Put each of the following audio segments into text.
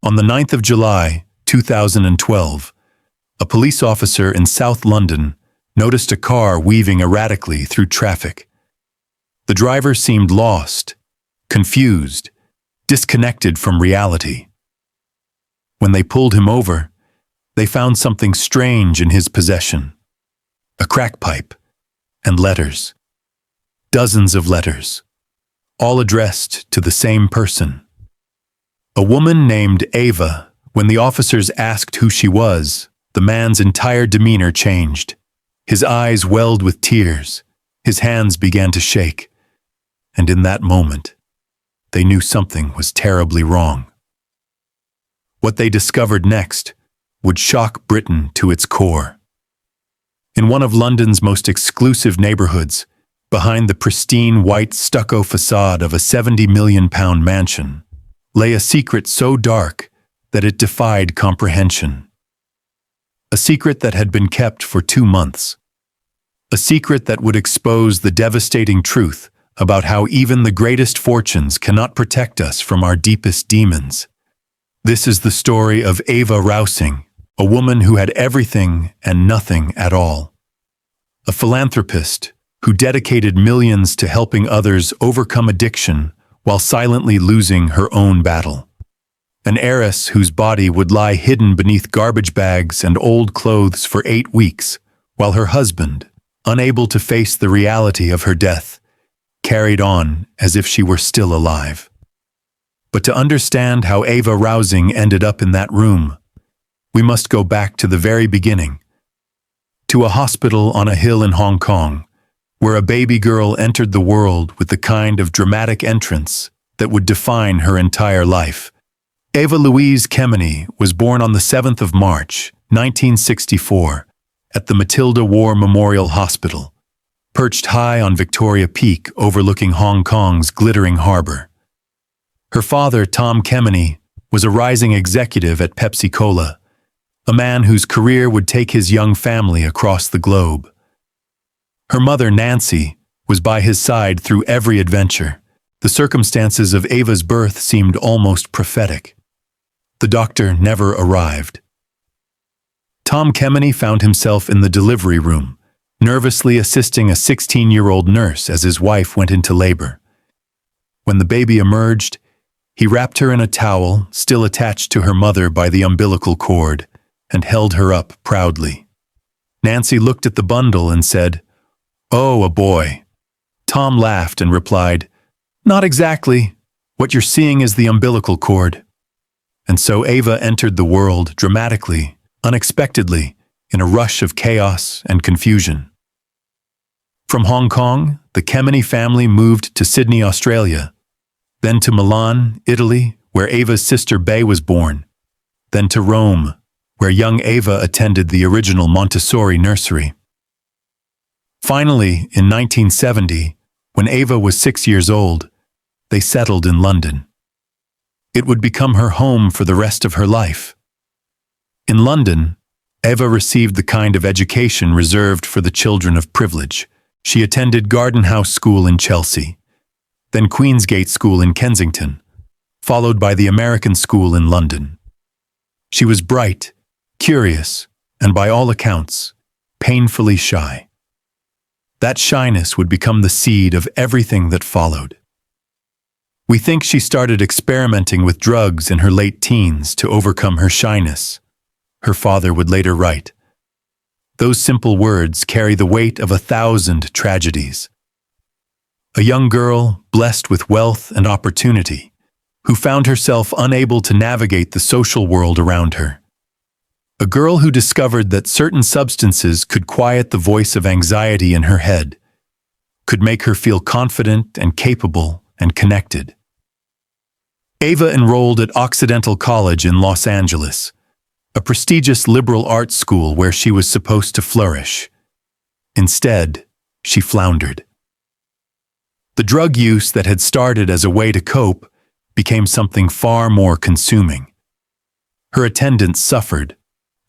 On the 9th of July, 2012, a police officer in South London noticed a car weaving erratically through traffic. The driver seemed lost, confused, disconnected from reality. When they pulled him over, they found something strange in his possession: a crack pipe and letters. Dozens of letters, all addressed to the same person. A woman named Eva. When the officers asked who she was, the man's entire demeanor changed. His eyes welled with tears, his hands began to shake, and in that moment, they knew something was terribly wrong. What they discovered next would shock Britain to its core. In one of London's most exclusive neighborhoods, behind the pristine white stucco facade of a £70 million mansion, lay a secret so dark that it defied comprehension. A secret that had been kept for 2 months. A secret that would expose the devastating truth about how even the greatest fortunes cannot protect us from our deepest demons. This is the story of Eva Rausing, a woman who had everything and nothing at all. A philanthropist who dedicated millions to helping others overcome addiction while silently losing her own battle. An heiress whose body would lie hidden beneath garbage bags and old clothes for 8 weeks, while her husband, unable to face the reality of her death, carried on as if she were still alive. But to understand how Eva Rausing ended up in that room, we must go back to the very beginning, to a hospital on a hill in Hong Kong, where a baby girl entered the world with the kind of dramatic entrance that would define her entire life. Eva Louise Kemeny was born on the 7th of March, 1964, at the Matilda War Memorial Hospital, perched high on Victoria Peak overlooking Hong Kong's glittering harbor. Her father, Tom Kemeny, was a rising executive at Pepsi-Cola, a man whose career would take his young family across the globe. Her mother, Nancy, was by his side through every adventure. The circumstances of Eva's birth seemed almost prophetic. The doctor never arrived. Tom Kemeny found himself in the delivery room, nervously assisting a 16-year-old nurse as his wife went into labor. When the baby emerged, he wrapped her in a towel, still attached to her mother by the umbilical cord, and held her up proudly. Nancy looked at the bundle and said, "Oh, a boy." Tom laughed and replied, "Not exactly. What you're seeing is the umbilical cord." And so Eva entered the world dramatically, unexpectedly, in a rush of chaos and confusion. From Hong Kong, the Kemeny family moved to Sydney, Australia, then to Milan, Italy, where Eva's sister Bay was born, then to Rome, where young Eva attended the original Montessori nursery. Finally, in 1970, when Eva was 6 years old, they settled in London. It would become her home for the rest of her life. In London, Eva received the kind of education reserved for the children of privilege. She attended Garden House School in Chelsea, then Queensgate School in Kensington, followed by the American School in London. She was bright, curious, and by all accounts, painfully shy. That shyness would become the seed of everything that followed. We think she started experimenting with drugs in her late teens to overcome her shyness. Her father would later write, "Those simple words carry the weight of 1,000 tragedies." A young girl blessed with wealth and opportunity, who found herself unable to navigate the social world around her. A girl who discovered that certain substances could quiet the voice of anxiety in her head, could make her feel confident and capable and connected. Eva enrolled at Occidental College in Los Angeles, a prestigious liberal arts school where she was supposed to flourish. Instead, she floundered. The drug use that had started as a way to cope became something far more consuming. Her attendance suffered.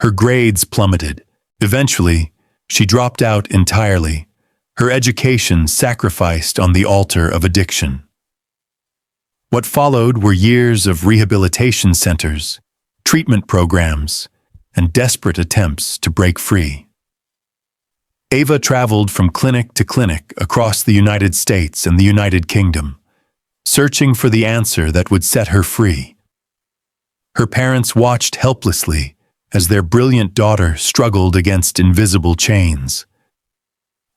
Her grades plummeted. Eventually, she dropped out entirely, her education sacrificed on the altar of addiction. What followed were years of rehabilitation centers, treatment programs, and desperate attempts to break free. Eva traveled from clinic to clinic across the United States and the United Kingdom, searching for the answer that would set her free. Her parents watched helplessly as their brilliant daughter struggled against invisible chains.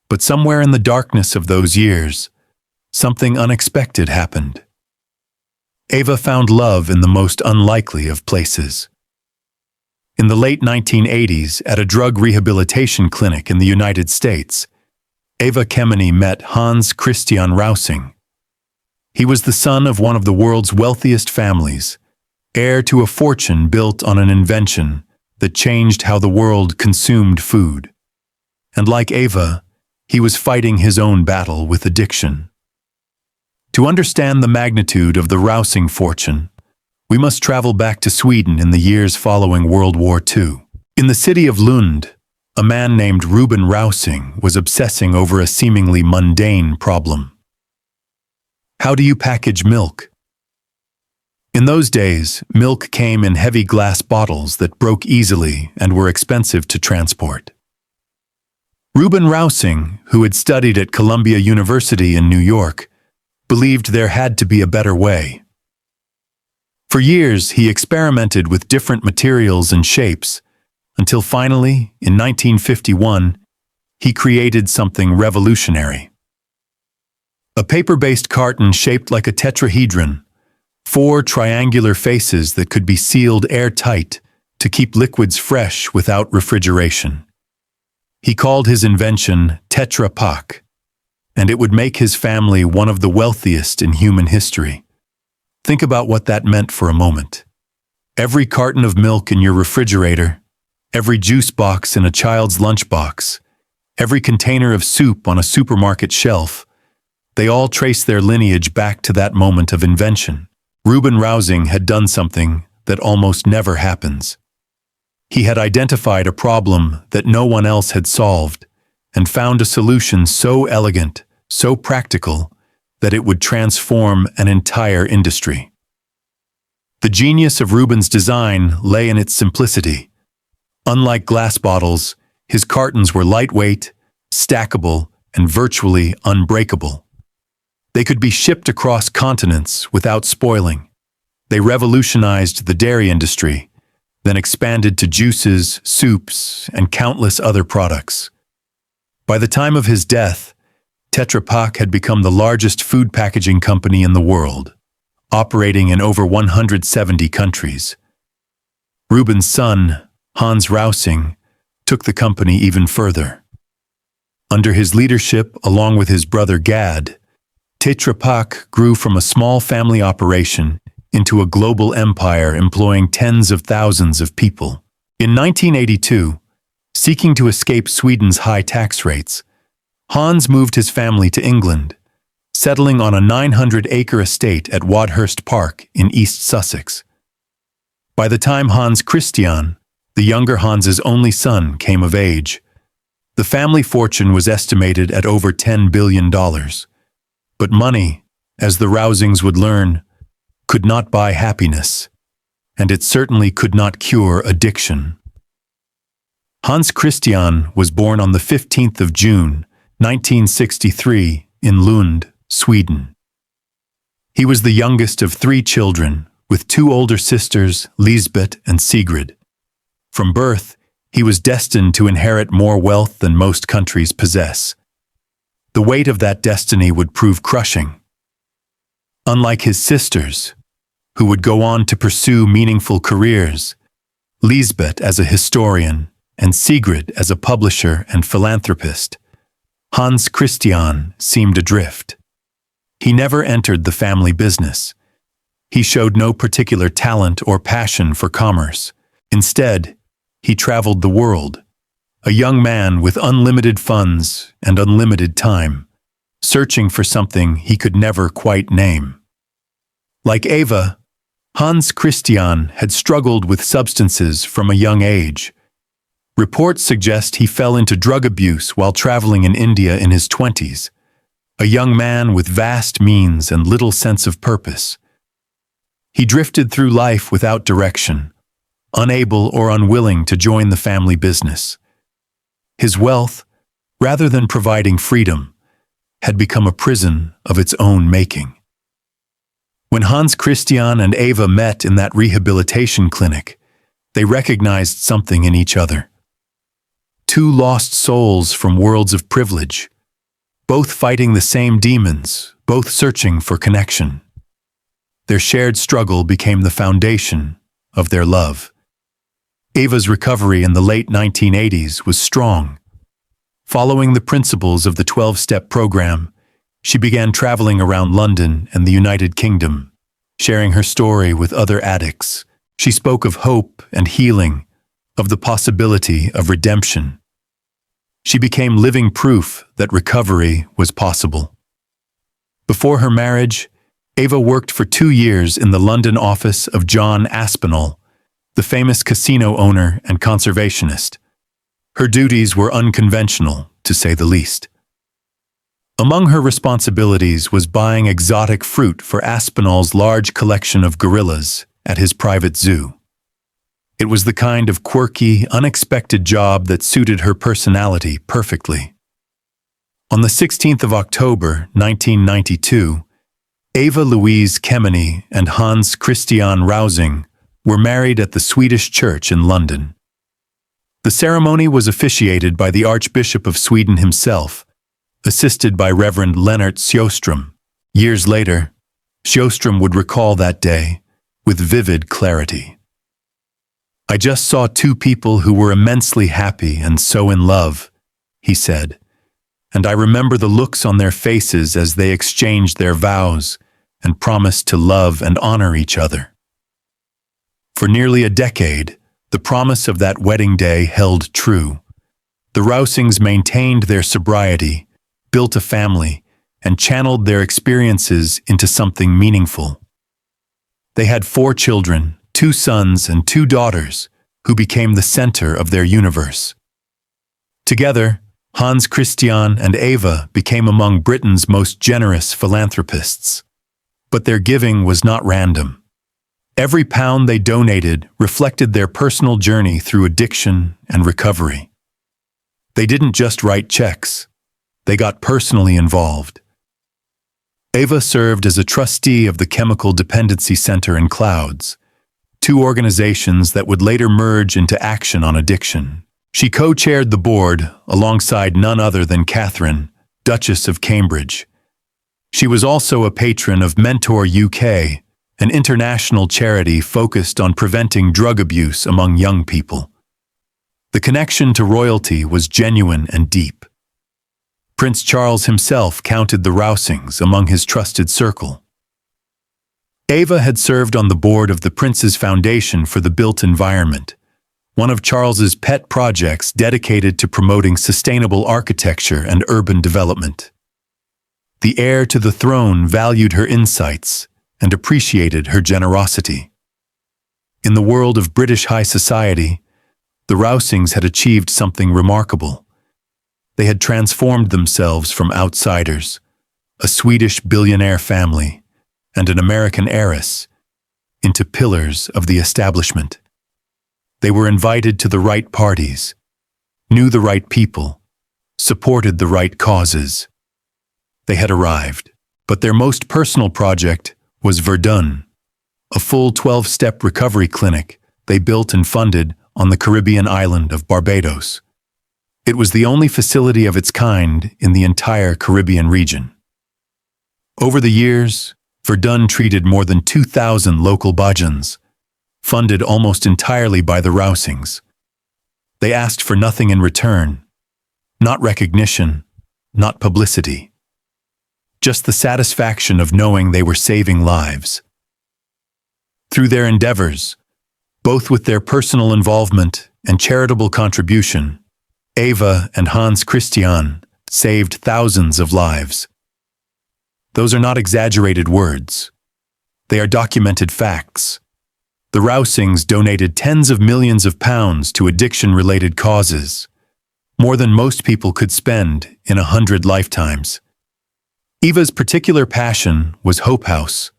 But somewhere in the darkness of those years, something unexpected happened. Eva found love in the most unlikely of places. In the late 1980s, at a drug rehabilitation clinic in the United States, Eva Kemeny met Hans Christian Rausing. He was the son of one of the world's wealthiest families, heir to a fortune built on an invention that changed how the world consumed food. And like Eva, he was fighting his own battle with addiction. To understand the magnitude of the Rausing fortune, we must travel back to Sweden in the years following World War II. In the city of Lund, a man named Ruben Rausing was obsessing over a seemingly mundane problem. How do you package milk? In those days, milk came in heavy glass bottles that broke easily and were expensive to transport. Ruben Rausing, who had studied at Columbia University in New York, believed there had to be a better way. For years, he experimented with different materials and shapes, until finally, in 1951, he created something revolutionary. A paper-based carton shaped like a tetrahedron, 4 triangular faces that could be sealed airtight to keep liquids fresh without refrigeration. He called his invention Tetra Pak, and it would make his family one of the wealthiest in human history. Think about what that meant for a moment. Every carton of milk in your refrigerator, every juice box in a child's lunchbox, every container of soup on a supermarket shelf, they all trace their lineage back to that moment of invention. Ruben Rausing had done something that almost never happens. He had identified a problem that no one else had solved, and found a solution so elegant, so practical, that it would transform an entire industry. The genius of Ruben's design lay in its simplicity. Unlike glass bottles, his cartons were lightweight, stackable, and virtually unbreakable. They could be shipped across continents without spoiling. They revolutionized the dairy industry, then expanded to juices, soups, and countless other products. By the time of his death, Tetra Pak had become the largest food packaging company in the world, operating in over 170 countries. Ruben's son, Hans Rausing, took the company even further. Under his leadership, along with his brother Gad, Tetra Pak grew from a small family operation into a global empire employing tens of thousands of people. In 1982, seeking to escape Sweden's high tax rates, Hans moved his family to England, settling on a 900-acre estate at Wadhurst Park in East Sussex. By the time Hans Christian, the younger Hans's only son, came of age, the family fortune was estimated at over $10 billion. But money, as the Rausings would learn, could not buy happiness, and it certainly could not cure addiction. Hans Christian was born on the 15th of June, 1963, in Lund, Sweden. He was the youngest of 3 children, with 2 older sisters, Lisbeth and Sigrid. From birth, he was destined to inherit more wealth than most countries possess. The weight of that destiny would prove crushing. Unlike his sisters, who would go on to pursue meaningful careers, Lisbeth as a historian and Sigrid as a publisher and philanthropist, Hans Christian seemed adrift. He never entered the family business. He showed no particular talent or passion for commerce. Instead, he traveled the world, a young man with unlimited funds and unlimited time, searching for something he could never quite name. Like Eva, Hans Christian had struggled with substances from a young age. Reports suggest he fell into drug abuse while traveling in India in his 20s, a young man with vast means and little sense of purpose. He drifted through life without direction, unable or unwilling to join the family business. His wealth, rather than providing freedom, had become a prison of its own making. When Hans Christian and Eva met in that rehabilitation clinic, they recognized something in each other. Two lost souls from worlds of privilege, both fighting the same demons, both searching for connection. Their shared struggle became the foundation of their love. Eva's recovery in the late 1980s was strong. Following the principles of the 12-step program, she began traveling around London and the United Kingdom, sharing her story with other addicts. She spoke of hope and healing, of the possibility of redemption. She became living proof that recovery was possible. Before her marriage, Eva worked for 2 years in the London office of John Aspinall, the famous casino owner and conservationist. Her duties were unconventional, to say the least. Among her responsibilities was buying exotic fruit for Aspinall's large collection of gorillas at his private zoo. It was the kind of quirky, unexpected job that suited her personality perfectly. On the 16th of October, 1992, Eva Louise Kemeny and Hans Christian Rausing were married at the Swedish church in London. The ceremony was officiated by the Archbishop of Sweden himself, assisted by Reverend Lennart Sjöström. Years later, Sjöström would recall that day with vivid clarity. "I just saw two people who were immensely happy and so in love," he said, "and I remember the looks on their faces as they exchanged their vows and promised to love and honor each other." For nearly a decade, the promise of that wedding day held true. The Rausings maintained their sobriety, built a family, and channeled their experiences into something meaningful. They had 4 children, 2 sons and 2 daughters, who became the center of their universe. Together, Hans Christian and Eva became among Britain's most generous philanthropists. But their giving was not random. Every pound they donated reflected their personal journey through addiction and recovery. They didn't just write checks. They got personally involved. Eva served as a trustee of the Chemical Dependency Center in Clouds, 2 organizations that would later merge into Action on Addiction. She co-chaired the board alongside none other than Catherine, Duchess of Cambridge. She was also a patron of Mentor UK, an international charity focused on preventing drug abuse among young people. The connection to royalty was genuine and deep. Prince Charles himself counted the Rausings among his trusted circle. Eva had served on the board of the Prince's Foundation for the Built Environment, one of Charles's pet projects dedicated to promoting sustainable architecture and urban development. The heir to the throne valued her insights and appreciated her generosity. In the world of British high society, the Rausings had achieved something remarkable. They had transformed themselves from outsiders, a Swedish billionaire family, and an American heiress, into pillars of the establishment. They were invited to the right parties, knew the right people, supported the right causes. They had arrived, but their most personal project was Verdun, a full 12-step recovery clinic they built and funded on the Caribbean island of Barbados. It was the only facility of its kind in the entire Caribbean region. Over the years, Verdun treated more than 2,000 local Bajans, funded almost entirely by the Rausings. They asked for nothing in return, not recognition, not publicity. Just the satisfaction of knowing they were saving lives. Through their endeavors, both with their personal involvement and charitable contribution, Eva and Hans Christian saved thousands of lives. Those are not exaggerated words. They are documented facts. The Rausings donated tens of millions of pounds to addiction-related causes, more than most people could spend in 100 lifetimes. Eva's particular passion was Hope House,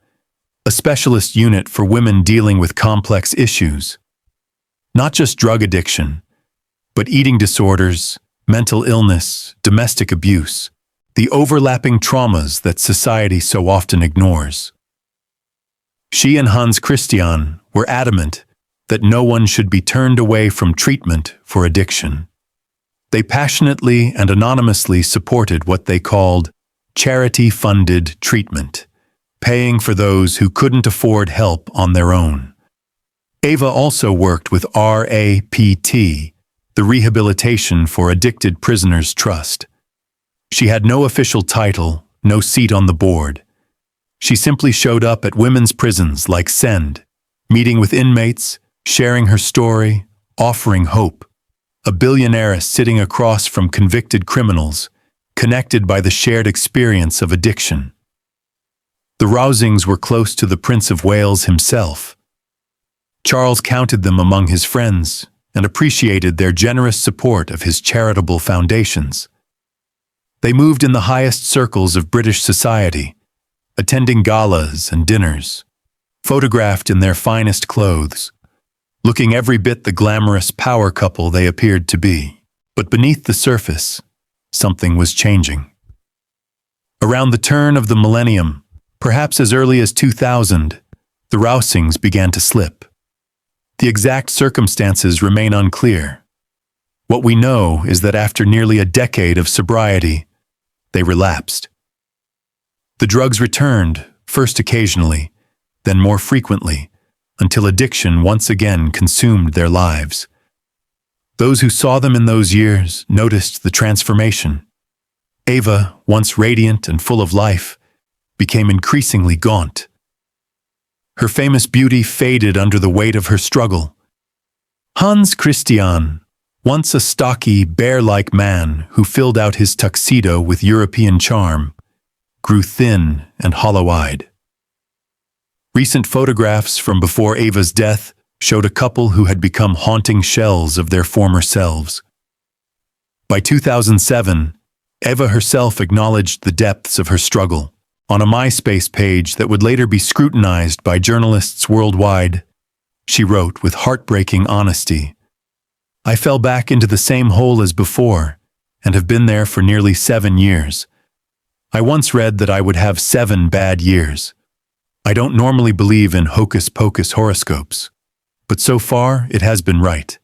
a specialist unit for women dealing with complex issues. Not just drug addiction, but eating disorders, mental illness, domestic abuse, the overlapping traumas that society so often ignores. She and Hans Christian were adamant that no one should be turned away from treatment for addiction. They passionately and anonymously supported what they called charity-funded treatment, paying for those who couldn't afford help on their own. Eva also worked with RAPT, the Rehabilitation for Addicted Prisoners Trust. She had no official title, no seat on the board. She simply showed up at women's prisons like Send, meeting with inmates, sharing her story, offering hope. A billionaire sitting across from convicted criminals, connected by the shared experience of addiction. The Rausings were close to the Prince of Wales himself. Charles counted them among his friends and appreciated their generous support of his charitable foundations. They moved in the highest circles of British society, attending galas and dinners, photographed in their finest clothes, looking every bit the glamorous power couple they appeared to be. But beneath the surface, something was changing. Around the turn of the millennium, perhaps as early as 2000, the Rausings began to slip. The exact circumstances remain unclear. What we know is that after nearly a decade of sobriety, they relapsed. The drugs returned, first occasionally, then more frequently, until addiction once again consumed their lives. Those who saw them in those years noticed the transformation. Eva, once radiant and full of life, became increasingly gaunt. Her famous beauty faded under the weight of her struggle. Hans Christian, once a stocky, bear-like man who filled out his tuxedo with European charm, grew thin and hollow-eyed. Recent photographs from before Eva's death showed a couple who had become haunting shells of their former selves. By 2007, Eva herself acknowledged the depths of her struggle. On a MySpace page that would later be scrutinized by journalists worldwide, she wrote with heartbreaking honesty, "I fell back into the same hole as before, and have been there for nearly 7 years. I once read that I would have 7 bad years. I don't normally believe in hocus-pocus horoscopes, but so far it has been right.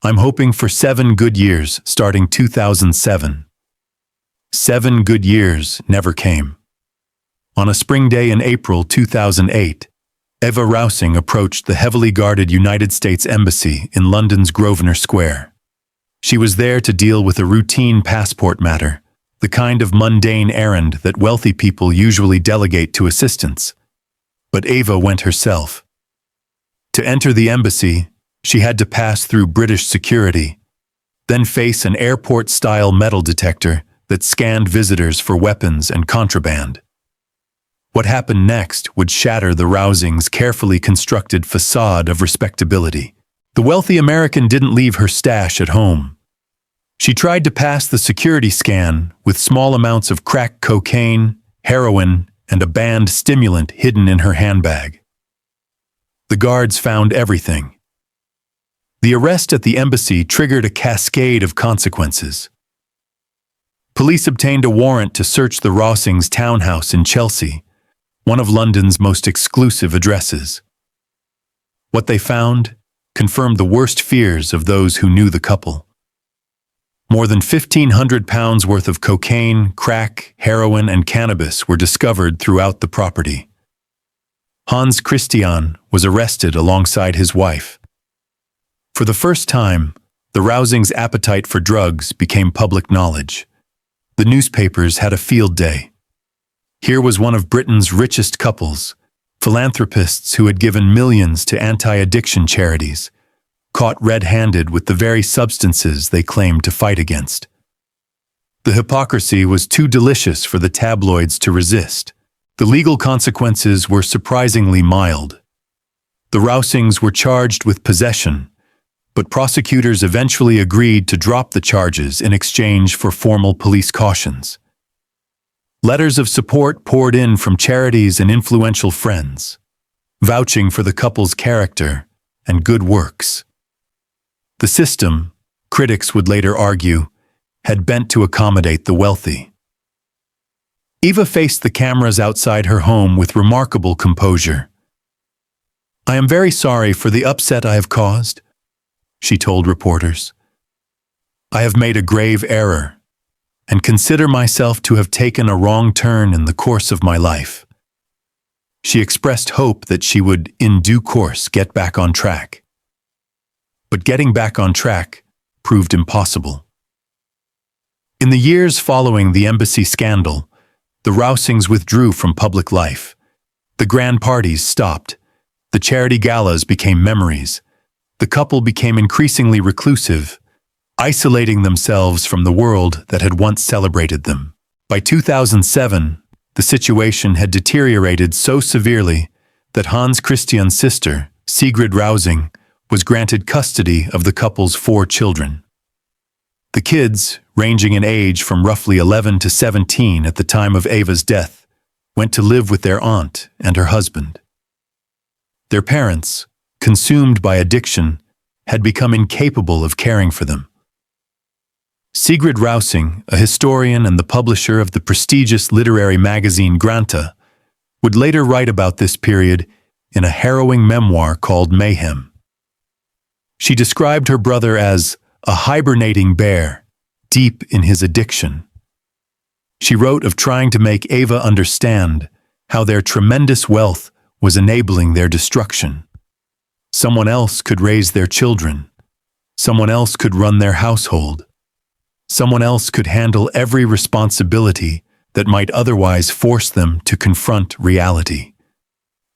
I'm hoping for 7 good years starting 2007. 7 good years never came." On a spring day in April 2008, Eva Rausing approached the heavily guarded United States Embassy in London's Grosvenor Square. She was there to deal with a routine passport matter, the kind of mundane errand that wealthy people usually delegate to assistants. But Eva went herself. To enter the embassy, she had to pass through British security, then face an airport-style metal detector that scanned visitors for weapons and contraband. What happened next would shatter the Rausings' carefully constructed facade of respectability. The wealthy American didn't leave her stash at home. She tried to pass the security scan with small amounts of crack cocaine, heroin, and a banned stimulant hidden in her handbag. The guards found everything. The arrest at the embassy triggered a cascade of consequences. Police obtained a warrant to search the Rausings' townhouse in Chelsea, one of London's most exclusive addresses. What they found confirmed the worst fears of those who knew the couple. More than 1,500 pounds worth of cocaine, crack, heroin, and cannabis were discovered throughout the property. Hans Christian was arrested alongside his wife. For the first time, the Rausings' appetite for drugs became public knowledge. The newspapers had a field day. Here was one of Britain's richest couples, philanthropists who had given millions to anti-addiction charities, caught red-handed with the very substances they claimed to fight against. The hypocrisy was too delicious for the tabloids to resist. The legal consequences were surprisingly mild. The Rausings were charged with possession, but prosecutors eventually agreed to drop the charges in exchange for formal police cautions. Letters of support poured in from charities and influential friends, vouching for the couple's character and good works. The system, critics would later argue, had bent to accommodate the wealthy. Eva faced the cameras outside her home with remarkable composure. "I am very sorry for the upset I have caused," she told reporters. "I have made a grave error, and consider myself to have taken a wrong turn in the course of my life." She expressed hope that she would, in due course, get back on track. But getting back on track proved impossible. In the years following the embassy scandal, the Rausings withdrew from public life. The grand parties stopped. The charity galas became memories. The couple became increasingly reclusive, isolating themselves from the world that had once celebrated them. By 2007, the situation had deteriorated so severely that Hans Christian's sister, Sigrid Rausing, was granted custody of the couple's 4 children. The kids, ranging in age from roughly 11 to 17 at the time of Eva's death, went to live with their aunt and her husband. Their parents, consumed by addiction, had become incapable of caring for them. Sigrid Rausing, a historian and the publisher of the prestigious literary magazine Granta, would later write about this period in a harrowing memoir called Mayhem. She described her brother as a hibernating bear, deep in his addiction. She wrote of trying to make Eva understand how their tremendous wealth was enabling their destruction. Someone else could raise their children. Someone else could run their household. Someone else could handle every responsibility that might otherwise force them to confront reality.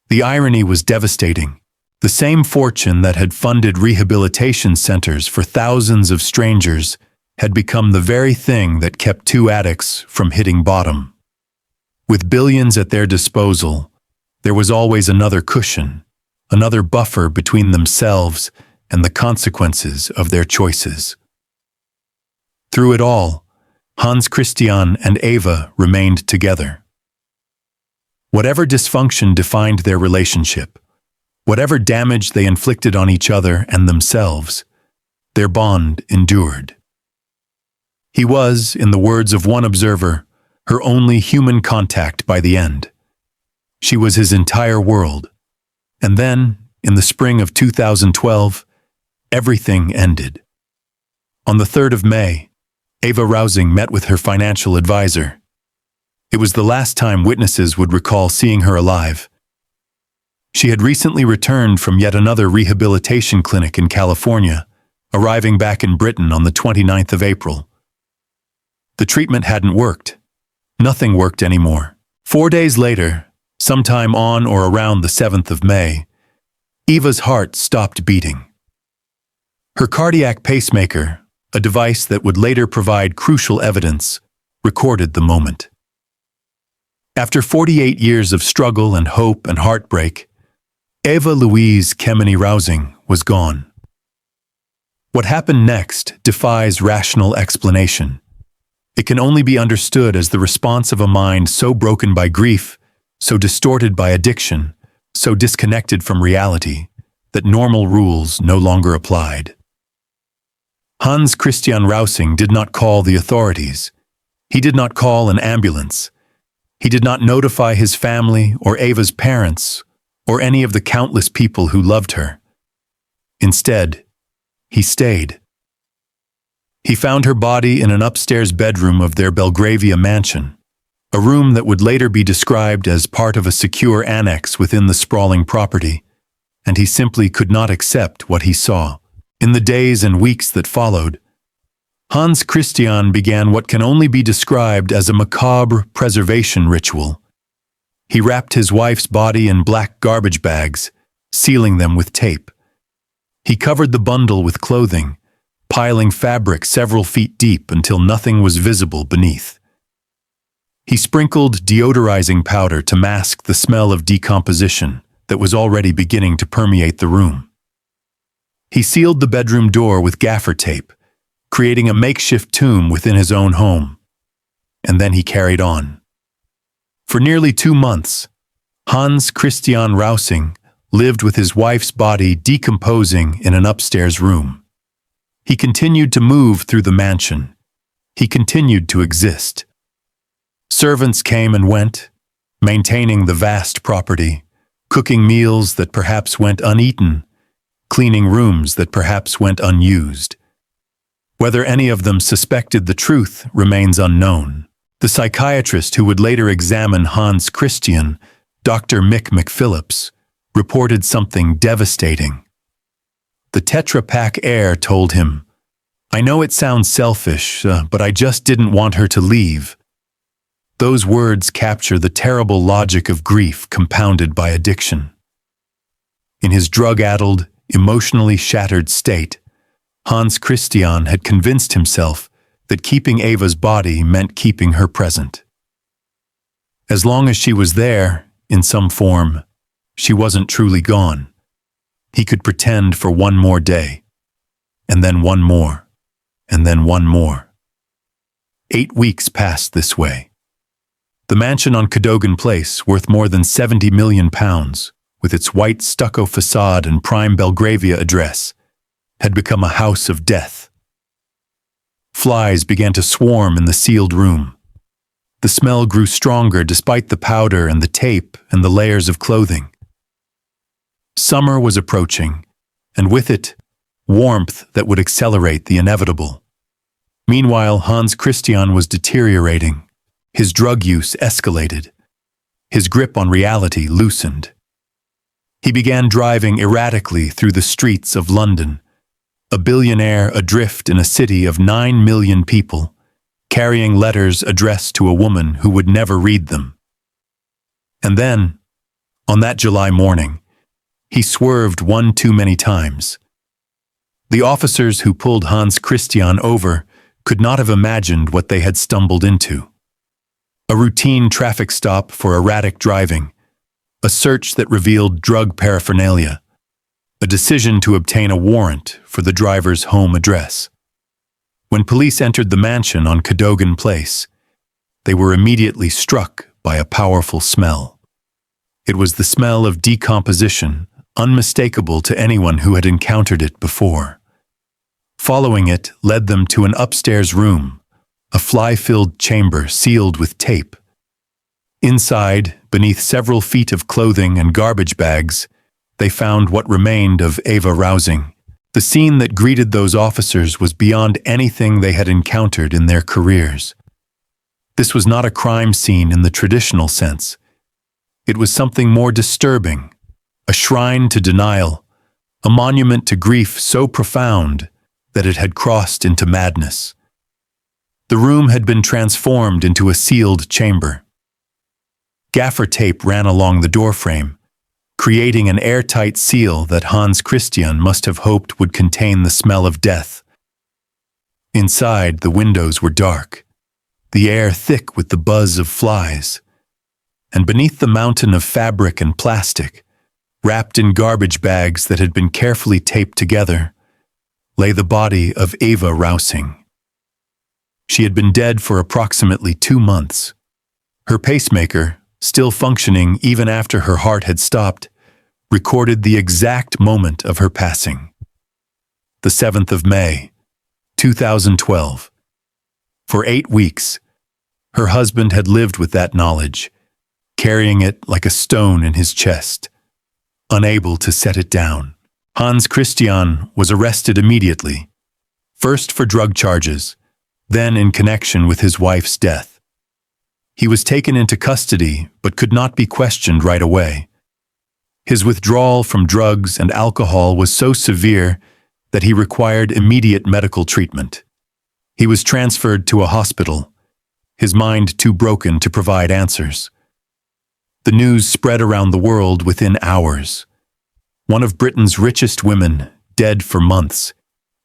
The irony was devastating. The same fortune that had funded rehabilitation centers for thousands of strangers had become the very thing that kept 2 addicts from hitting bottom. With billions at their disposal, there was always another cushion, another buffer between themselves and the consequences of their choices. Through it all, Hans Christian and Eva remained together. Whatever dysfunction defined their relationship, whatever damage they inflicted on each other and themselves, their bond endured. He was, in the words of one observer, her only human contact by the end. She was his entire world. And then, in the spring of 2012, everything ended. On the 3rd of May, Eva Rausing met with her financial advisor. It was the last time witnesses would recall seeing her alive. She had recently returned from yet another rehabilitation clinic in California, arriving back in Britain on the 29th of April. The treatment hadn't worked. Nothing worked anymore. 4 days later, sometime on or around the 7th of May, Eva's heart stopped beating. Her cardiac pacemaker, a device that would later provide crucial evidence, recorded the moment. After 48 years of struggle and hope and heartbreak, Eva Louise Kemeny Rausing was gone. What happened next defies rational explanation. It can only be understood as the response of a mind so broken by grief, so distorted by addiction, so disconnected from reality, that normal rules no longer applied. Hans Christian Rausing did not call the authorities. He did not call an ambulance. He did not notify his family or Eva's parents or any of the countless people who loved her. Instead, he stayed. He found her body in an upstairs bedroom of their Belgravia mansion, a room that would later be described as part of a secure annex within the sprawling property, and he simply could not accept what he saw. In the days and weeks that followed, Hans Christian began what can only be described as a macabre preservation ritual. He wrapped his wife's body in black garbage bags, sealing them with tape. He covered the bundle with clothing, piling fabric several feet deep until nothing was visible beneath. He sprinkled deodorizing powder to mask the smell of decomposition that was already beginning to permeate the room. He sealed the bedroom door with gaffer tape, creating a makeshift tomb within his own home. And then he carried on. For nearly 2 months, Hans Christian Rausing lived with his wife's body decomposing in an upstairs room. He continued to move through the mansion. He continued to exist. Servants came and went, maintaining the vast property, cooking meals that perhaps went uneaten, cleaning rooms that perhaps went unused. Whether any of them suspected the truth remains unknown. The psychiatrist who would later examine Hans Christian, Dr. Mick McPhillips, reported something devastating. The Tetra Pak heir told him, "I know it sounds selfish, but I just didn't want her to leave." Those words capture the terrible logic of grief compounded by addiction. In his drug-addled, emotionally shattered state, Hans Christian had convinced himself that keeping Eva's body meant keeping her present. As long as she was there, in some form, she wasn't truly gone. He could pretend for one more day, and then one more, and then one more. 8 weeks passed this way. The mansion on Cadogan Place, worth more than £70 million, with its white stucco facade and prime Belgravia address, had become a house of death. Flies began to swarm in the sealed room. The smell grew stronger despite the powder and the tape and the layers of clothing. Summer was approaching, and with it, warmth that would accelerate the inevitable. Meanwhile, Hans Christian was deteriorating. His drug use escalated. His grip on reality loosened. He began driving erratically through the streets of London, a billionaire adrift in a city of 9 million people, carrying letters addressed to a woman who would never read them. And then, on that July morning, he swerved one too many times. The officers who pulled Hans Christian over could not have imagined what they had stumbled into. A routine traffic stop for erratic driving, a search that revealed drug paraphernalia, a decision to obtain a warrant for the driver's home address. When police entered the mansion on Cadogan Place, they were immediately struck by a powerful smell. It was the smell of decomposition, unmistakable to anyone who had encountered it before. Following it led them to an upstairs room, a fly-filled chamber sealed with tape. Inside, beneath several feet of clothing and garbage bags, they found what remained of Eva Rausing. The scene that greeted those officers was beyond anything they had encountered in their careers. This was not a crime scene in the traditional sense. It was something more disturbing, a shrine to denial, a monument to grief so profound that it had crossed into madness. The room had been transformed into a sealed chamber. Gaffer tape ran along the doorframe, creating an airtight seal that Hans Christian must have hoped would contain the smell of death. Inside, the windows were dark, the air thick with the buzz of flies, and beneath the mountain of fabric and plastic, wrapped in garbage bags that had been carefully taped together, lay the body of Eva Rausing. She had been dead for approximately 2 months. Her pacemaker, still functioning even after her heart had stopped, recorded the exact moment of her passing. The 7th of May, 2012. For 8 weeks, her husband had lived with that knowledge, carrying it like a stone in his chest, unable to set it down. Hans Christian was arrested immediately, first for drug charges, then in connection with his wife's death. He was taken into custody but could not be questioned right away. His withdrawal from drugs and alcohol was so severe that he required immediate medical treatment. He was transferred to a hospital, his mind too broken to provide answers. The news spread around the world within hours. One of Britain's richest women, dead for months,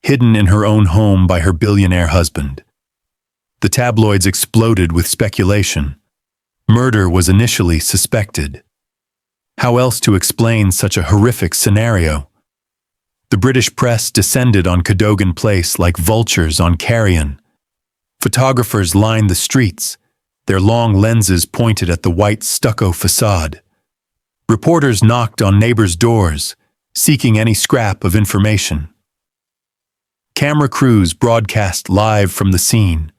hidden in her own home by her billionaire husband. The tabloids exploded with speculation. Murder was initially suspected. How else to explain such a horrific scenario? The British press descended on Cadogan Place like vultures on carrion. Photographers lined the streets, their long lenses pointed at the white stucco facade. Reporters knocked on neighbors' doors, seeking any scrap of information. Camera crews broadcast live from the scene,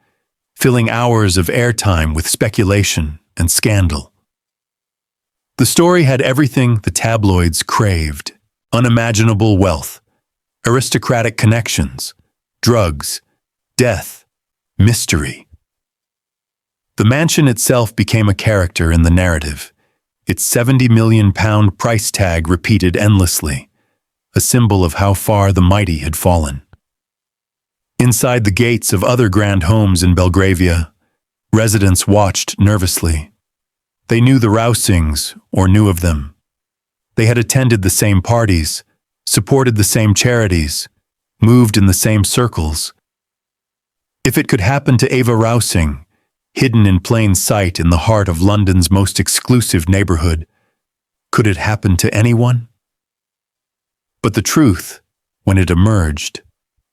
filling hours of airtime with speculation and scandal. The story had everything the tabloids craved: unimaginable wealth, aristocratic connections, drugs, death, mystery. The mansion itself became a character in the narrative, its £70 million price tag repeated endlessly, a symbol of how far the mighty had fallen. Inside the gates of other grand homes in Belgravia, residents watched nervously. They knew the Rausings, or knew of them. They had attended the same parties, supported the same charities, moved in the same circles. If it could happen to Eva Rausing, hidden in plain sight in the heart of London's most exclusive neighborhood, could it happen to anyone? But the truth, when it emerged,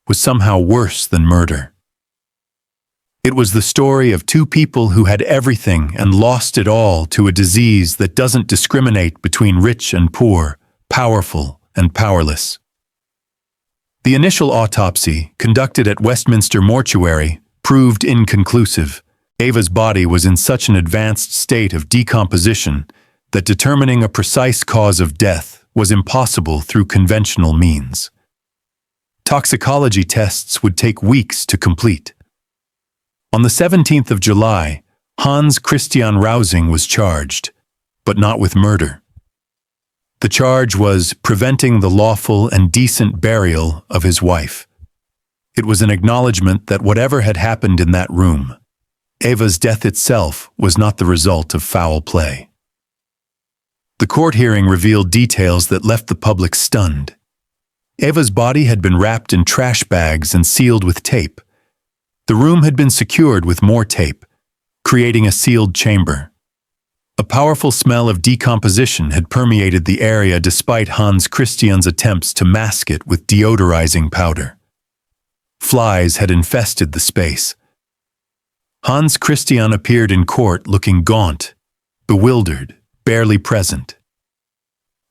was somehow worse than murder. It was the story of two people who had everything and lost it all to a disease that doesn't discriminate between rich and poor, powerful and powerless. The initial autopsy, conducted at Westminster Mortuary, proved inconclusive. Eva's body was in such an advanced state of decomposition that determining a precise cause of death was impossible through conventional means. Toxicology tests would take weeks to complete. On the 17th of July, Hans Christian Rausing was charged, but not with murder. The charge was preventing the lawful and decent burial of his wife. It was an acknowledgement that whatever had happened in that room, Eva's death itself was not the result of foul play. The court hearing revealed details that left the public stunned. Eva's body had been wrapped in trash bags and sealed with tape. The room had been secured with more tape, creating a sealed chamber. A powerful smell of decomposition had permeated the area despite Hans Christian's attempts to mask it with deodorizing powder. Flies had infested the space. Hans Christian appeared in court looking gaunt, bewildered, barely present.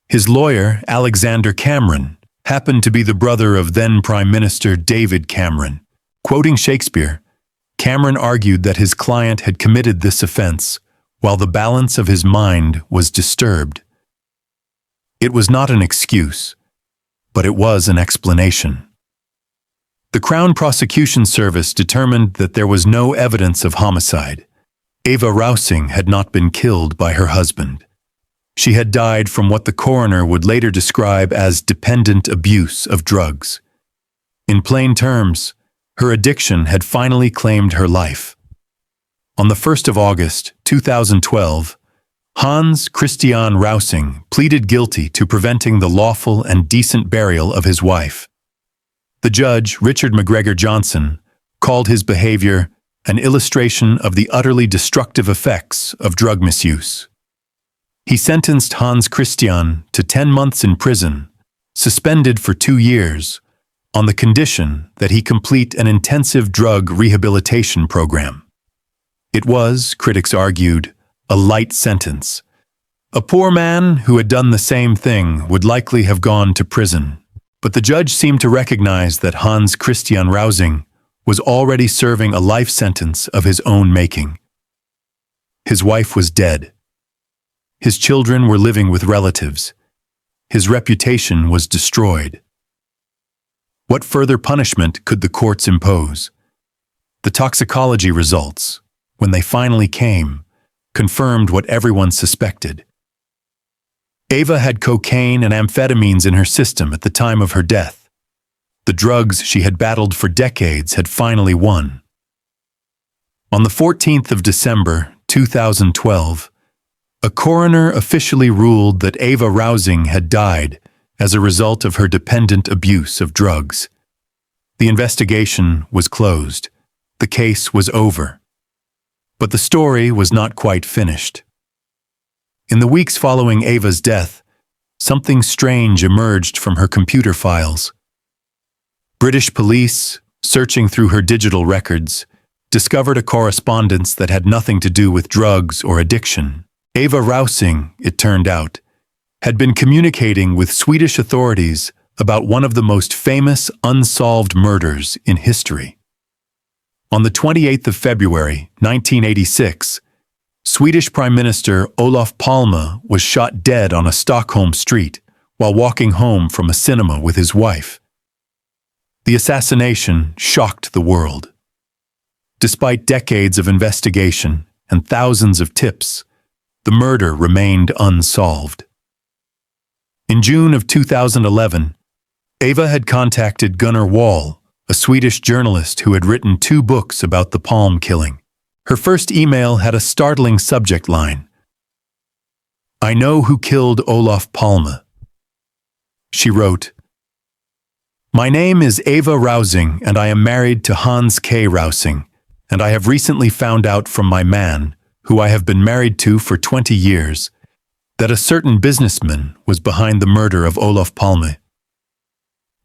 His lawyer, Alexander Cameron, happened to be the brother of then Prime Minister David Cameron. Quoting Shakespeare, Cameron argued that his client had committed this offense while the balance of his mind was disturbed. It was not an excuse, but it was an explanation. The Crown Prosecution Service determined that there was no evidence of homicide. Eva Rausing had not been killed by her husband. She had died from what the coroner would later describe as dependent abuse of drugs. In plain terms, her addiction had finally claimed her life. On the 1st of August, 2012, Hans Christian Rausing pleaded guilty to preventing the lawful and decent burial of his wife. The judge, Richard McGregor Johnson, called his behavior an illustration of the utterly destructive effects of drug misuse. He sentenced Hans Christian to 10 months in prison, suspended for 2 years, on the condition that he complete an intensive drug rehabilitation program. It was, critics argued, a light sentence. A poor man who had done the same thing would likely have gone to prison, but the judge seemed to recognize that Hans Christian Rausing was already serving a life sentence of his own making. His wife was dead. His children were living with relatives. His reputation was destroyed. What further punishment could the courts impose? The toxicology results, when they finally came, confirmed what everyone suspected. Eva had cocaine and amphetamines in her system at the time of her death. The drugs she had battled for decades had finally won. On the 14th of December, 2012, a coroner officially ruled that Eva Rausing had died as a result of her dependent abuse of drugs. The investigation was closed. The case was over. But the story was not quite finished. In the weeks following Eva's death, something strange emerged from her computer files. British police, searching through her digital records, discovered a correspondence that had nothing to do with drugs or addiction. Eva Rausing, it turned out, had been communicating with Swedish authorities about one of the most famous unsolved murders in history. On the 28th of February, 1986, Swedish Prime Minister Olof Palme was shot dead on a Stockholm street while walking home from a cinema with his wife. The assassination shocked the world. Despite decades of investigation and thousands of tips, the murder remained unsolved. In June of 2011, Eva had contacted Gunnar Wall, a Swedish journalist who had written 2 books about the Palme killing. Her first email had a startling subject line: "I know who killed Olof Palme." She wrote, "My name is Eva Rausing and I am married to Hans K. Rausing, and I have recently found out from my man, who I have been married to for 20 years, that a certain businessman was behind the murder of Olof Palme.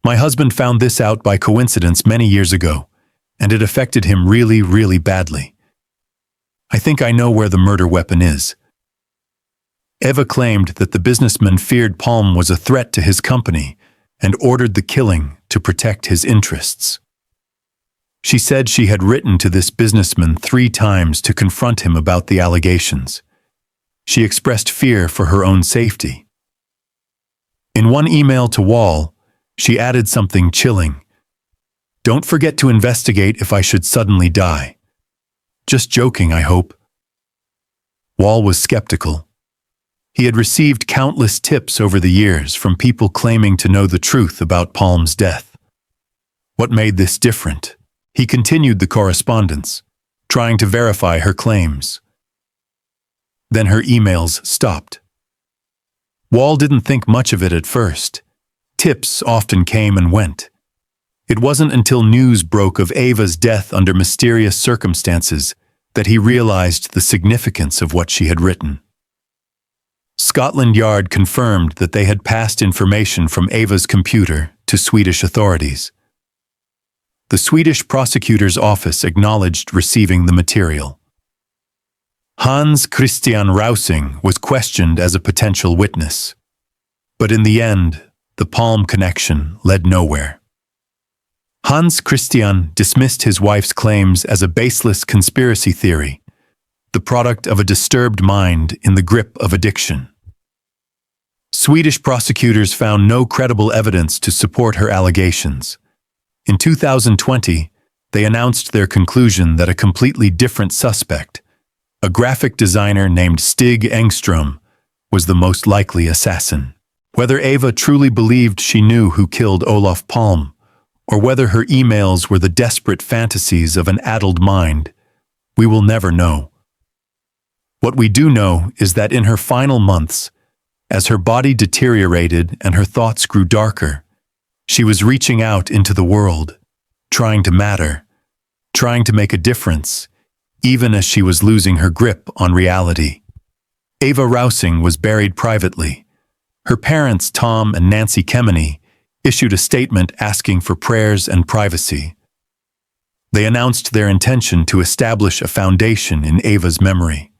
My husband found this out by coincidence many years ago, and it affected him really, really badly. I think I know where the murder weapon is." Eva claimed that the businessman feared Palme was a threat to his company and ordered the killing to protect his interests. She said she had written to this businessman 3 times to confront him about the allegations. She expressed fear for her own safety. In one email to Wall, she added something chilling: "Don't forget to investigate if I should suddenly die. Just joking, I hope." Wall was skeptical. He had received countless tips over the years from people claiming to know the truth about Palme's death. What made this different? He continued the correspondence, trying to verify her claims. Then her emails stopped. Wall didn't think much of it at first. Tips often came and went. It wasn't until news broke of Eva's death under mysterious circumstances that he realized the significance of what she had written. Scotland Yard confirmed that they had passed information from Eva's computer to Swedish authorities. The Swedish prosecutor's office acknowledged receiving the material. Hans Christian Rausing was questioned as a potential witness. But in the end, the Palme connection led nowhere. Hans Christian dismissed his wife's claims as a baseless conspiracy theory, the product of a disturbed mind in the grip of addiction. Swedish prosecutors found no credible evidence to support her allegations. In 2020, they announced their conclusion that a completely different suspect, a graphic designer named Stig Engström, was the most likely assassin. Whether Eva truly believed she knew who killed Olof Palme, or whether her emails were the desperate fantasies of an addled mind, we will never know. What we do know is that in her final months, as her body deteriorated and her thoughts grew darker, she was reaching out into the world, trying to matter, trying to make a difference, even as she was losing her grip on reality. Eva Rausing was buried privately. Her parents, Tom and Nancy Kemeny, issued a statement asking for prayers and privacy. They announced their intention to establish a foundation in Eva's memory,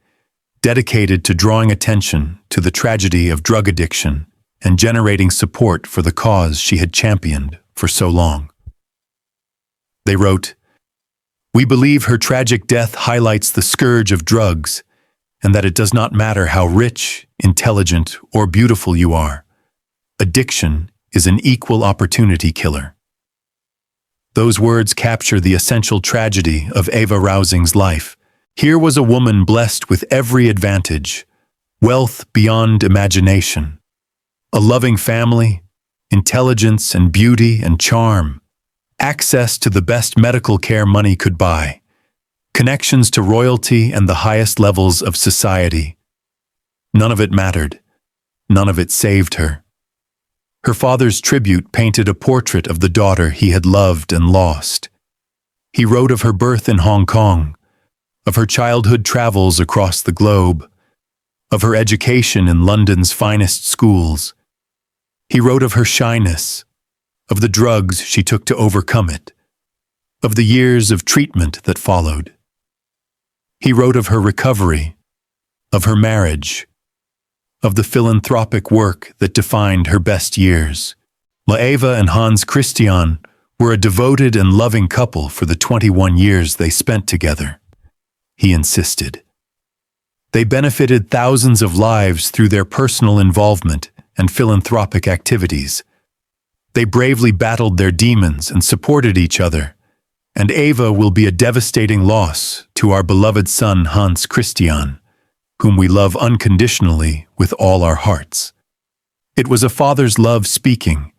dedicated to drawing attention to the tragedy of drug addiction and generating support for the cause she had championed for so long. They wrote, "We believe her tragic death highlights the scourge of drugs, and that it does not matter how rich, intelligent, or beautiful you are. Addiction is an equal opportunity killer." Those words capture the essential tragedy of Eva Rausing's life. Here was a woman blessed with every advantage, wealth beyond imagination, a loving family, intelligence and beauty and charm, access to the best medical care money could buy, connections to royalty and the highest levels of society. None of it mattered. None of it saved her. Her father's tribute painted a portrait of the daughter he had loved and lost. He wrote of her birth in Hong Kong, of her childhood travels across the globe, of her education in London's finest schools. He wrote of her shyness, of the drugs she took to overcome it, of the years of treatment that followed. He wrote of her recovery, of her marriage, of the philanthropic work that defined her best years. Eva and Hans Christian were a devoted and loving couple for the 21 years they spent together. He insisted. They benefited thousands of lives through their personal involvement and philanthropic activities. They bravely battled their demons and supported each other, and Eva will be a devastating loss to our beloved son Hans Christian, whom we love unconditionally with all our hearts. It was a father's love speaking,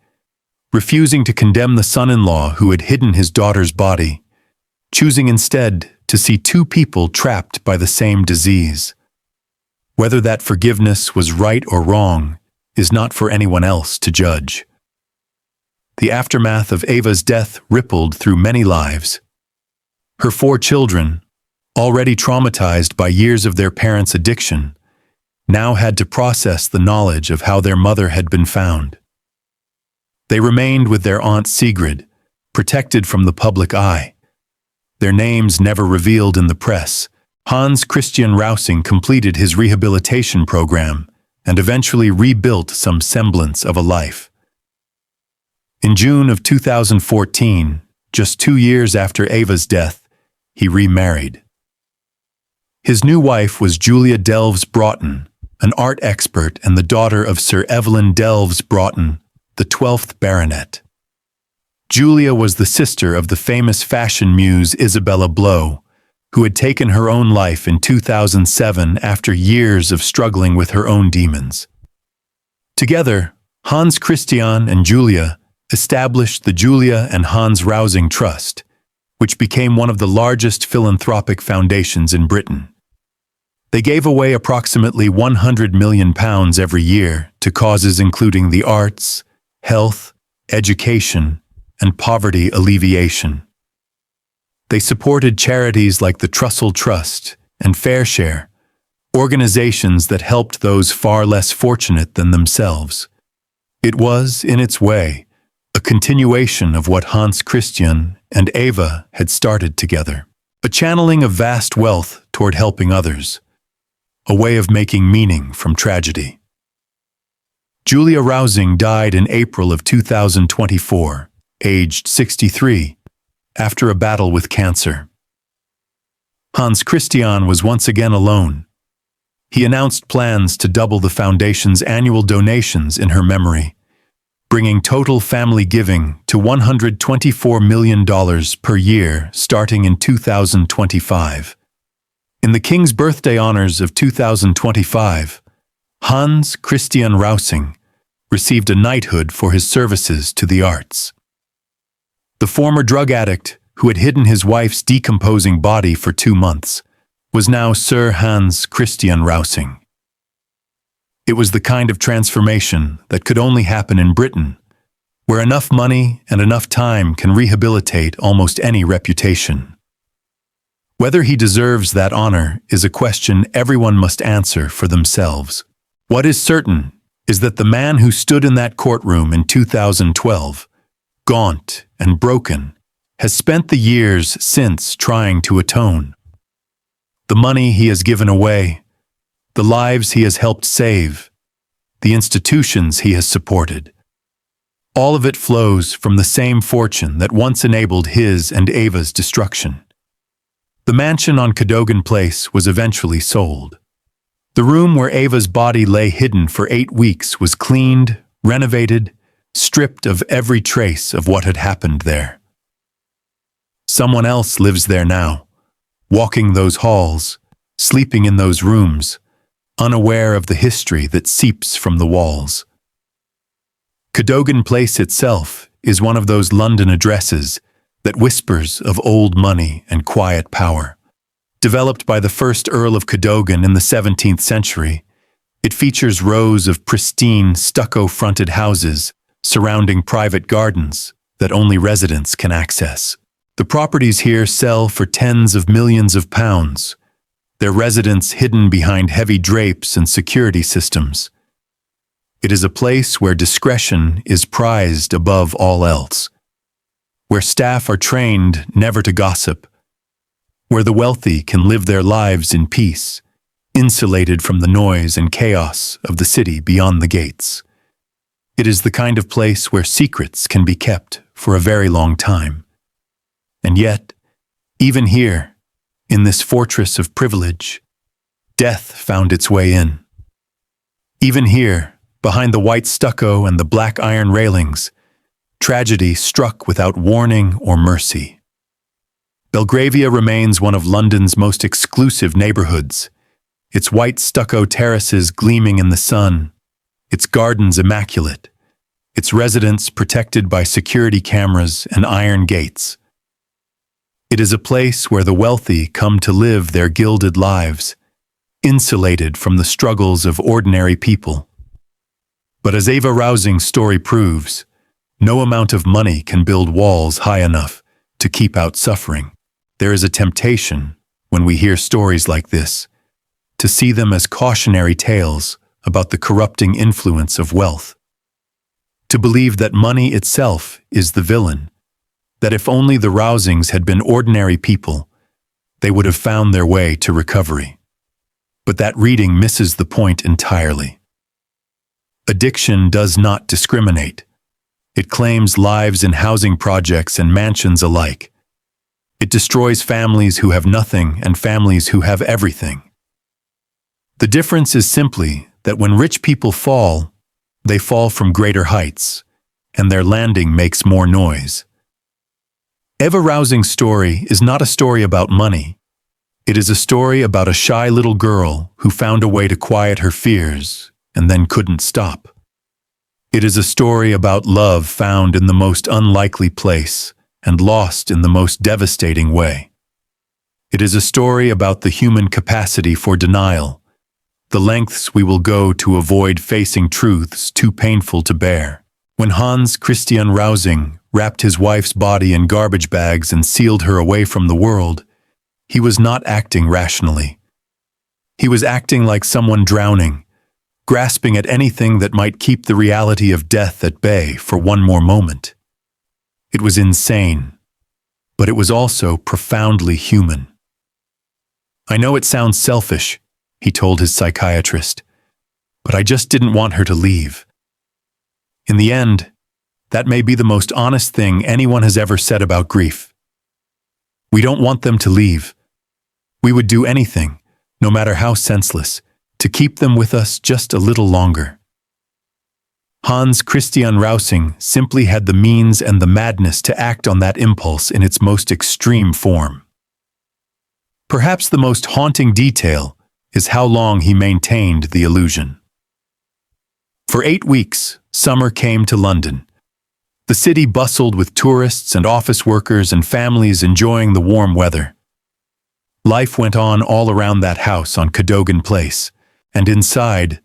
refusing to condemn the son-in-law who had hidden his daughter's body, choosing instead to see two people trapped by the same disease. Whether that forgiveness was right or wrong is not for anyone else to judge. The aftermath of Eva's death rippled through many lives. Her 4 children, already traumatized by years of their parents' addiction, now had to process the knowledge of how their mother had been found. They remained with their aunt Sigrid, protected from the public eye. Their names never revealed in the press. Hans Christian Rausing completed his rehabilitation program and eventually rebuilt some semblance of a life. In June of 2014, just 2 years after Eva's death, he remarried. His new wife was Julia Delves Broughton, an art expert and the daughter of Sir Evelyn Delves Broughton, the 12th Baronet. Julia was the sister of the famous fashion muse Isabella Blow, who had taken her own life in 2007 after years of struggling with her own demons. Together, Hans Christian and Julia established the Julia and Hans Rausing Trust, which became one of the largest philanthropic foundations in Britain. They gave away approximately £100 million every year to causes including the arts, health, education, and poverty alleviation. They supported charities like the Trussell Trust and FareShare, organizations that helped those far less fortunate than themselves. It was, in its way, a continuation of what Hans Christian and Eva had started together, a channeling of vast wealth toward helping others, a way of making meaning from tragedy. Julia Rausing died in April of 2024, aged 63, after a battle with cancer. Hans Christian was once again alone. He announced plans to double the foundation's annual donations in her memory, bringing total family giving to $124 million per year starting in 2025. In the King's birthday honors of 2025, Hans Christian Rausing received a knighthood for his services to the arts. The former drug addict, who had hidden his wife's decomposing body for 2 months, was now Sir Hans Christian Rausing. It was the kind of transformation that could only happen in Britain, where enough money and enough time can rehabilitate almost any reputation. Whether he deserves that honor is a question everyone must answer for themselves. What is certain is that the man who stood in that courtroom in 2012, gaunt and broken, has spent the years since trying to atone. The money he has given away, the lives he has helped save, the institutions he has supported, all of it flows from the same fortune that once enabled his and Eva's destruction. The mansion on Cadogan Place was eventually sold. The room where Eva's body lay hidden for 8 weeks was cleaned, renovated, stripped of every trace of what had happened there. Someone else lives there now, walking those halls, sleeping in those rooms, unaware of the history that seeps from the walls. Cadogan Place itself is one of those London addresses that whispers of old money and quiet power. Developed by the first Earl of Cadogan in the 17th century, it features rows of pristine, stucco-fronted houses surrounding private gardens that only residents can access. The properties here sell for tens of millions of pounds, their residents hidden behind heavy drapes and security systems. It is a place where discretion is prized above all else, where staff are trained never to gossip, where the wealthy can live their lives in peace, insulated from the noise and chaos of the city beyond the gates. It is the kind of place where secrets can be kept for a very long time. And yet, even here, in this fortress of privilege, death found its way in. Even here, behind the white stucco and the black iron railings, tragedy struck without warning or mercy. Belgravia remains one of London's most exclusive neighborhoods, its white stucco terraces gleaming in the sun, its gardens immaculate, its residents protected by security cameras and iron gates. It is a place where the wealthy come to live their gilded lives, insulated from the struggles of ordinary people. But as Eva Rausing's story proves, no amount of money can build walls high enough to keep out suffering. There is a temptation, when we hear stories like this, to see them as cautionary tales about the corrupting influence of wealth. To believe that money itself is the villain, that if only the Rausings had been ordinary people, they would have found their way to recovery. But that reading misses the point entirely. Addiction does not discriminate. It claims lives in housing projects and mansions alike. It destroys families who have nothing and families who have everything. The difference is simply that when rich people fall, they fall from greater heights, and their landing makes more noise. Eva Rausing's story is not a story about money. It is a story about a shy little girl who found a way to quiet her fears and then couldn't stop. It is a story about love found in the most unlikely place and lost in the most devastating way. It is a story about the human capacity for denial, the lengths we will go to avoid facing truths too painful to bear. When Hans Christian Rausing wrapped his wife's body in garbage bags and sealed her away from the world, he was not acting rationally. He was acting like someone drowning, grasping at anything that might keep the reality of death at bay for one more moment. It was insane, but it was also profoundly human. "I know it sounds selfish," he told his psychiatrist, "but I just didn't want her to leave." In the end, that may be the most honest thing anyone has ever said about grief. We don't want them to leave. We would do anything, no matter how senseless, to keep them with us just a little longer. Hans Christian Rausing simply had the means and the madness to act on that impulse in its most extreme form. Perhaps the most haunting detail is how long he maintained the illusion. For 8 weeks, summer came to London. The city bustled with tourists and office workers and families enjoying the warm weather. Life went on all around that house on Cadogan Place, and inside,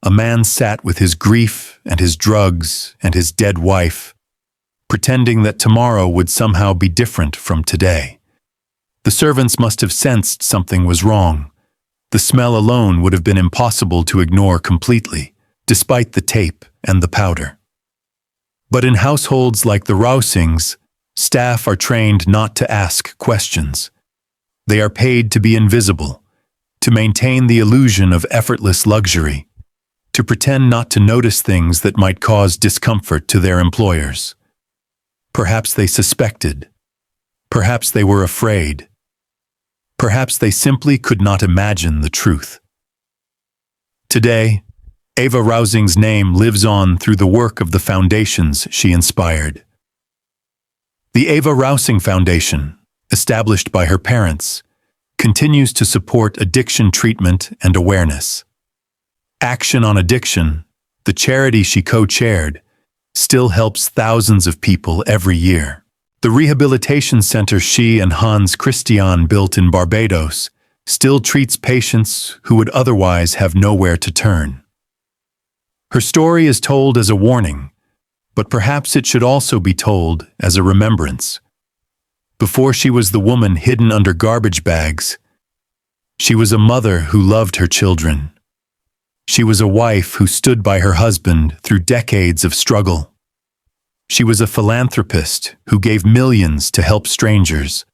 a man sat with his grief and his drugs and his dead wife, pretending that tomorrow would somehow be different from today. The servants must have sensed something was wrong. The smell alone would have been impossible to ignore completely, despite the tape and the powder. But in households like the Rausings, staff are trained not to ask questions. They are paid to be invisible, to maintain the illusion of effortless luxury, to pretend not to notice things that might cause discomfort to their employers. Perhaps they suspected. Perhaps they were afraid. Perhaps they simply could not imagine the truth. Today, Eva Rausing's name lives on through the work of the foundations she inspired. The Eva Rausing Foundation, established by her parents, continues to support addiction treatment and awareness. Action on Addiction, the charity she co-chaired, still helps thousands of people every year. The rehabilitation center she and Hans Christian built in Barbados still treats patients who would otherwise have nowhere to turn. Her story is told as a warning, but perhaps it should also be told as a remembrance. Before she was the woman hidden under garbage bags, she was a mother who loved her children. She was a wife who stood by her husband through decades of struggle. She was a philanthropist who gave millions to help strangers.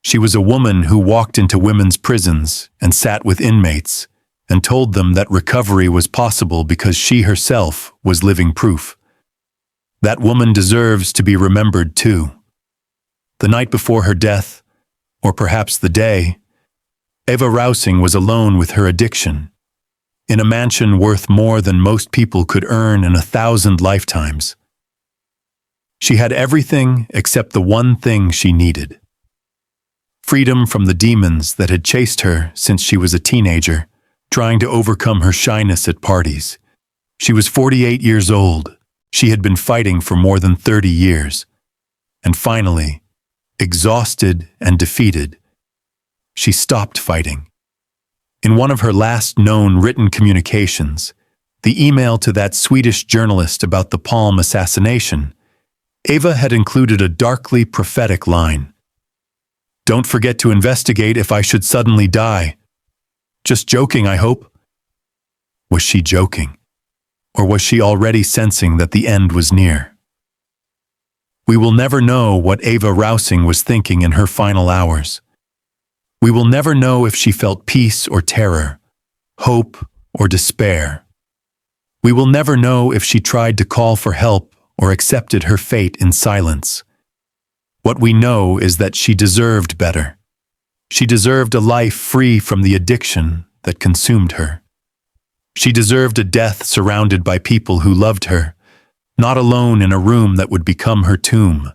She was a woman who walked into women's prisons and sat with inmates, and told them that recovery was possible because she herself was living proof. That woman deserves to be remembered too. The night before her death, or perhaps the day, Eva Rausing was alone with her addiction, in a mansion worth more than most people could earn in 1,000 lifetimes. She had everything except the one thing she needed: freedom from the demons that had chased her since she was a teenager, trying to overcome her shyness at parties. She was 48 years old. She had been fighting for more than 30 years. And finally, exhausted and defeated, she stopped fighting. In one of her last known written communications, the email to that Swedish journalist about the Palm assassination, Eva had included a darkly prophetic line: "Don't forget to investigate if I should suddenly die. Just joking, I hope." Was she joking? Or was she already sensing that the end was near? We will never know what Eva Rausing was thinking in her final hours. We will never know if she felt peace or terror, hope or despair. We will never know if she tried to call for help or accepted her fate in silence. What we know is that she deserved better. She deserved a life free from the addiction that consumed her. She deserved a death surrounded by people who loved her, not alone in a room that would become her tomb.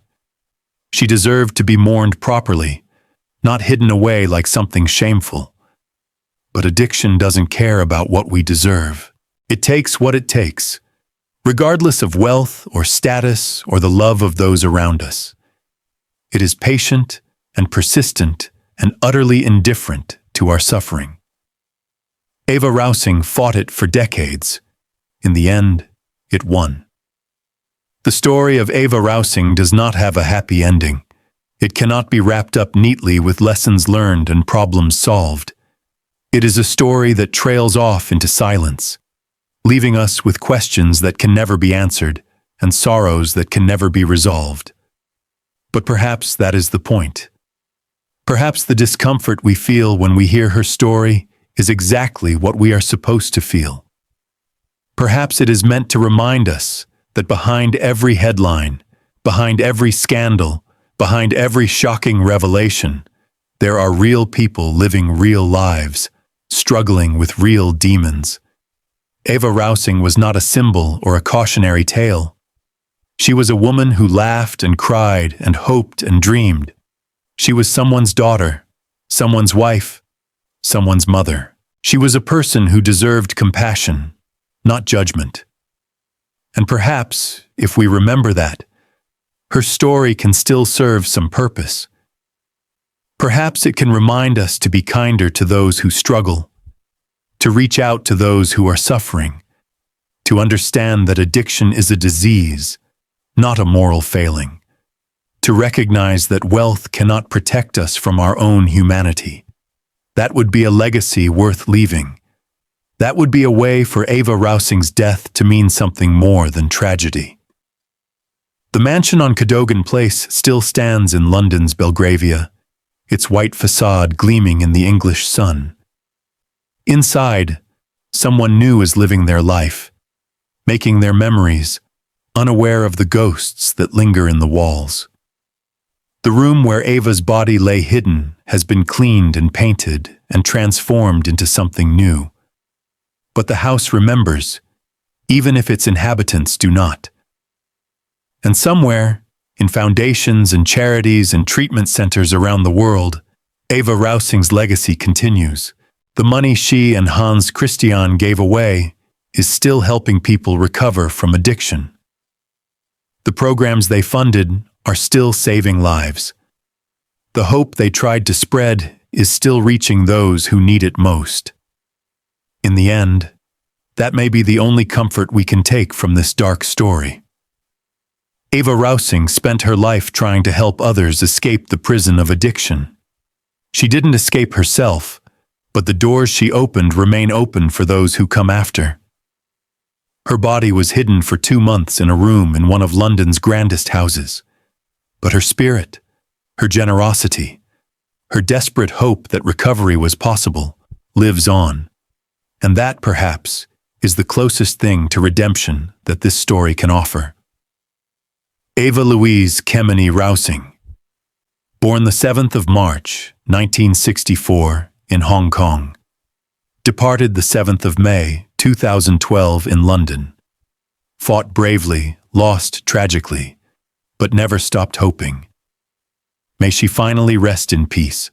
She deserved to be mourned properly, not hidden away like something shameful. But addiction doesn't care about what we deserve. It takes what it takes, regardless of wealth or status or the love of those around us. It is patient and persistent and utterly indifferent to our suffering. Eva Rausing fought it for decades. In the end, it won. The story of Eva Rausing does not have a happy ending. It cannot be wrapped up neatly with lessons learned and problems solved. It is a story that trails off into silence, leaving us with questions that can never be answered and sorrows that can never be resolved. But perhaps that is the point. Perhaps the discomfort we feel when we hear her story is exactly what we are supposed to feel. Perhaps it is meant to remind us that behind every headline, behind every scandal, behind every shocking revelation, there are real people living real lives, struggling with real demons. Eva Rausing was not a symbol or a cautionary tale. She was a woman who laughed and cried and hoped and dreamed. She was someone's daughter, someone's wife, someone's mother. She was a person who deserved compassion, not judgment. And perhaps, if we remember that, her story can still serve some purpose. Perhaps it can remind us to be kinder to those who struggle, to reach out to those who are suffering, to understand that addiction is a disease, not a moral failing, to recognize that wealth cannot protect us from our own humanity. That would be a legacy worth leaving. That would be a way for Eva Rausing's death to mean something more than tragedy. The mansion on Cadogan Place still stands in London's Belgravia, its white facade gleaming in the English sun. Inside, someone new is living their life, making their memories, unaware of the ghosts that linger in the walls. The room where Eva's body lay hidden has been cleaned and painted and transformed into something new. But the house remembers, even if its inhabitants do not. And somewhere, in foundations and charities and treatment centers around the world, Eva Rausing's legacy continues. The money she and Hans Christian gave away is still helping people recover from addiction. The programs they funded are still saving lives. The hope they tried to spread is still reaching those who need it most. In the end, that may be the only comfort we can take from this dark story. Eva Rausing spent her life trying to help others escape the prison of addiction. She didn't escape herself, but the doors she opened remain open for those who come after. Her body was hidden for 2 months in a room in one of London's grandest houses. But her spirit, her generosity, her desperate hope that recovery was possible, lives on. And that, perhaps, is the closest thing to redemption that this story can offer. Eva Louise Kemeny Rausing, born the 7th of March, 1964, in Hong Kong, departed the 7th of May, 2012 in London, fought bravely, lost tragically, but never stopped hoping. May she finally rest in peace.